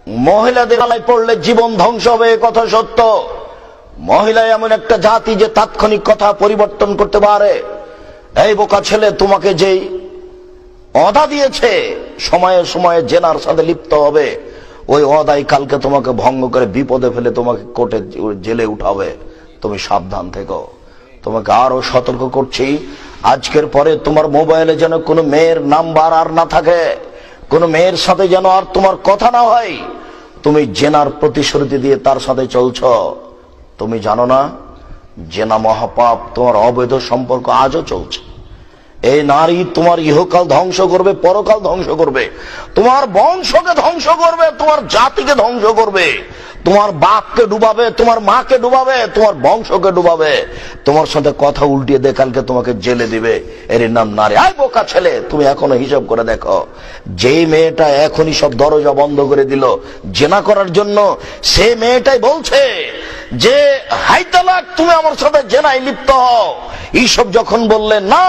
মহিলাদের আলায় পড়লে জীবন ধ্বংস হবে, কথা সত্য। মহিলা এমন একটা জাতি যে তাৎক্ষণিক কথা পরিবর্তন করতে পারে। এই বোকা ছেলে, তোমাকে যেই অদা দিয়েছে সময়ে সময়ে জেনার সাথে লিপ্ত হবে, ওই অদাই কালকে তোমাকে ভঙ্গ করে বিপদে ফেলে তোমাকে কোর্টে জেলে উঠাবে। তুমি সাবধান থেকো। তোমাকে আরো সতর্ক করছি, আজকের পরে তোমার মোবাইলে যেন কোনো মেয়ের নাম্বার আর না থাকে, কোনো মেয়ের সাথে যেন আর তোমার কথা না হয়। তুমি জেনার প্রতিশ্রুতি দিয়ে তার সাথে চলছ। তুমি জানো না জেনা মহাপাপ, তোমার অবৈধ সম্পর্ক আজও চলছে। এই নারী তোমার ইহকাল ধ্বংস করবে, পরকাল ধ্বংস করবে, তোমার বংশকে ধ্বংস করবে, তোমার জাতিকে ধ্বংস করবে, তোমার বাপকে ডুবাবে, তোমার মাকে ডুবাবে, তোমার বংশকে ডুবাবে। তোমার সাথে কথা উল্টিয়ে দিয়ে কালকে তোমাকে জেলে দিবে। এর নাম নারী। আয় বোকা ছেলে, তুমি এখনো হিসাব করে দেখো, যেই মেয়েটা এখনই সব দরজা বন্ধ করে দিল জেনা করার জন্য, সে মেয়েটাই বলছে যে হাই তালাক, তুমি আমার সাথে জেনায় লিপ্ত হও। এইসব যখন বললেন না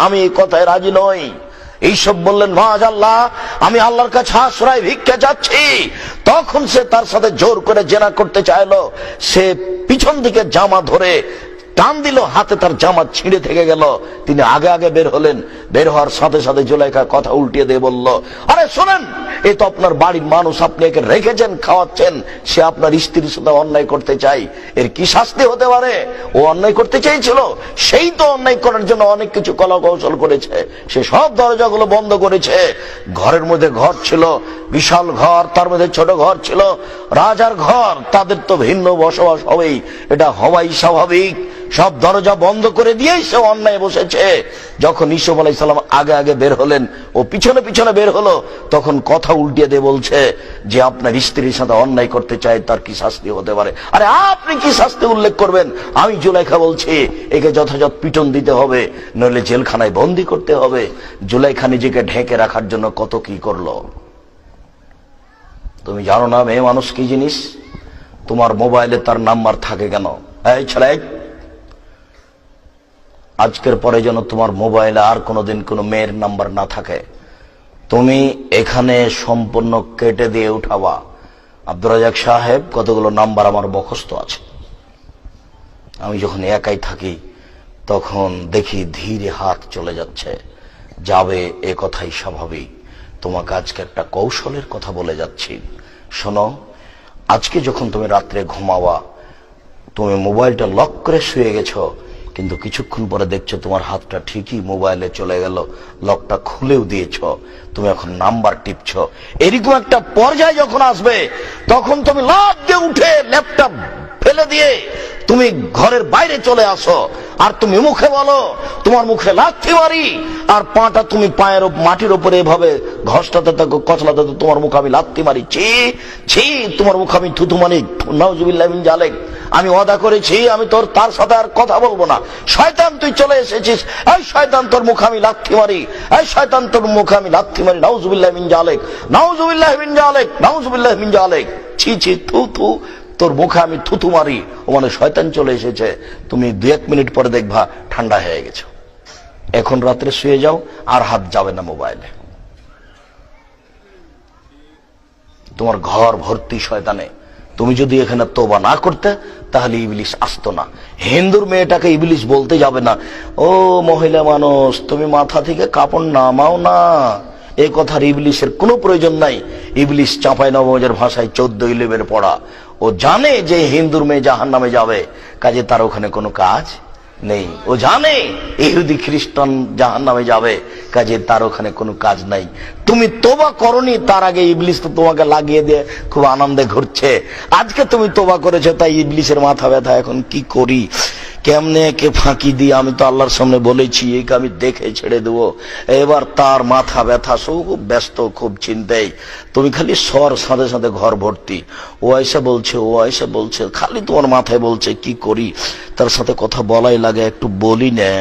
আমি এই কথায় রাজি নই, এইসব বললেন মাআল্লাহ, আমি আল্লাহর কাছে আশ্রয় ভিক্ষা চাচ্ছি, তখন সে তার সাথে জোর করে জেনা করতে চাইলো। সে পিছন দিকে জামা ধরে টান দিল, হাতে তার জামা ছিঁড়ে থেকে গেল। তিনি আগে আগে বের হলেন। বের হওয়ার সাথে সাথে জুলাইখা কথা উল্টিয়ে দিয়ে বলল, আরে শোনেন, এই তো আপনার বাড়ির মানুষ, আপনি একে রেখেছেন, খাওয়াচ্ছেন, সে আপনার স্ত্রীর সাথে অন্যায় করতে চাই, এর কি শাস্তি হতে পারে? ও অন্যায় করতে চেয়েছিল, সেই তো অন্যায় করার জন্য অনেক কিছু কলা কৌশল করেছে। সে সব দরজাগুলো বন্ধ করেছে। ঘরের মধ্যে ঘর ছিল, বিশাল ঘর, তার মধ্যে ছোট ঘর ছিল, রাজার ঘর, তাদের তো ভিন্ন বসবাস হবেই, এটা হওয়াই স্বাভাবিক। সব দরজা বন্ধ করে দিয়েই সে অন্যায় বসেছে। যখন ইউসুফ আলাইহিস সালাম আগে আগে বের হলেন, ও পিছনে পিছনে বের হলো, তখন কথা উল্টিয়ে দিয়ে বলছে যে আপনার স্ত্রীর সাথে অন্যায় করতে চায়, তার কি শাস্তি হতে পারে? আরে আপনি কি শাস্তি উল্লেখ করবেন? আমি জুলাইখা বলছি একে যথাযথ পিটন দিতে হবে, নইলে জেলখানায় বন্দি করতে হবে। জুলাইখা নিজেকে ঢেকে রাখার জন্য কত কি করলো। তুমি জানো না মেয়ে মানুষ কি জিনিস? তোমার মোবাইলে তার নাম্বার থাকে কেন? এই ছেলে, আজকের পরে যেন তোমার মোবাইলে আর কোনোদিন কোনো মেয়ের নাম্বার না থাকে। তুমি এখানে সম্পূর্ণ কেটে দিয়ে উঠাবা। আব্দুর রাজাক সাহেব, কতগুলো নাম্বার আমার মুখস্থ আছে। আমি যখন একাই থাকি তখন দেখি ধীরে হাত চলে যাচ্ছে, যাবে এ কথাই স্বাভাবিক। তোমাকে আজকে একটা কৌশলের কথা বলে যাচ্ছি, শোনো। আজকে যখন তুমি রাত্রে ঘুমাবা, তুমি মোবাইলটা লক করে শুয়ে গেছো, কিন্তু কিছুক্ষণ পরে দেখছো তোমার হাতটা ঠিকই মোবাইলে চলে গেল, লকটা খুলেও দিয়েছ, তুমি এখন নাম্বার টিপছ। এরকম একটা পর্যায়ে যখন আসবে, তখন তুমি লাফ দিয়ে উঠে ল্যাপটপ ফেলে দিয়ে তুমি ঘরের বাইরে চলে আসো, আর তুমি মুখে বলো, তোমার মুখে লাথি মারি, আর পাটা তুমি পায়ের মাটির উপরে এভাবে ঘষটাতে থাকো, কচলাতে, তোমার মুখ আমি লাথি মারি, ছি ছি, তোমার মুখ আমি থুতু মারি, নাউজুবিল্লাহ মিন জালিক, আমি ওয়াদা করেছি আমি তার সাথে আর কথা বলবো না। শয়তান, তুই চলে এসেছিস, এই শয়তান, তোর মুখ আমি লাথি মারি, এই শয়তান, তোর মুখ আমি লাথি মারি, নাউজুবিল্লাহ মিন জালিক, নাউজুবিল্লাহ মিন জালিক, নাউজুবিল্লাহ মিন জালিক, ছি ছি, থু থু, তোর মুখে আমি থুতু মারি, ও মানে শয়তান চলে এসেছে। তুমি 2-1 মিনিট পরে দেখবা ঠান্ডা হয়ে গেছে। এখন রাত্রে শুয়ে যাও, আর হাত যাবে না মোবাইলে। তোমার ঘর ভর্তি শয়তানে। তুমি যদি এখানে তওবা না করতে, তাহলে ইবলিস আসতো না। হিন্দুর মেয়েটাকে ইবলিস বলতে যাবে না। ও মহিলা মানুষ, তুমি মাথা থেকে কাপড় নামাও না, এই কথার ইবলিসের কোনো প্রয়োজন নাই। ইবলিস চাঁপাইনবাবগঞ্জের ভাষায় 14-11 পড়া। ও জানে যে হিন্দুর মেয়ে জাহান্নামে যাবে, কাজে তার ওখানে কোনো কাজ নেই। ও জানে ইহুদি খ্রিস্টান জাহান্নামে যাবে, কাজে তার ওখানে কোনো কাজ নাই। তুমি তোবা করনি, তার আগে ইবলিস তো তোমাকে লাগিয়ে দিয়ে খুব আনন্দে ঘুরছে। আজকে তুমি তোবা করেছো, তাই ইবলিসের মাথা ব্যথা। এখন কি করি, কেমনে একে ফাঁকি দিয়ে, আমি তো আল্লাহর সামনে বলেছি একে আমি দেখে ছেড়ে দেবো। এবার তার মাথা ব্যথা, খুব ব্যস্ত, খুব চিন্তায়। তুমি খালি সর, সাথে সাথে ঘর ভর্তি। ও এসে বলছে, ও এসে বলছে, খালি তোমার মাথায় বলছে কি করি। তার সাথে কথা বলাই লাগে, একটু বলি না,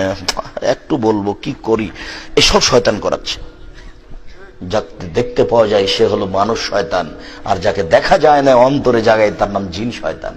একটু বলবো, কি করি। এসব শয়তান করাচ্ছে। যাকে দেখতে পাওয়া যায় সে হলো মানুষ শয়তান, আর যাকে দেখা যায় না অন্তরে জায়গায়, তার নাম জিন শয়তান।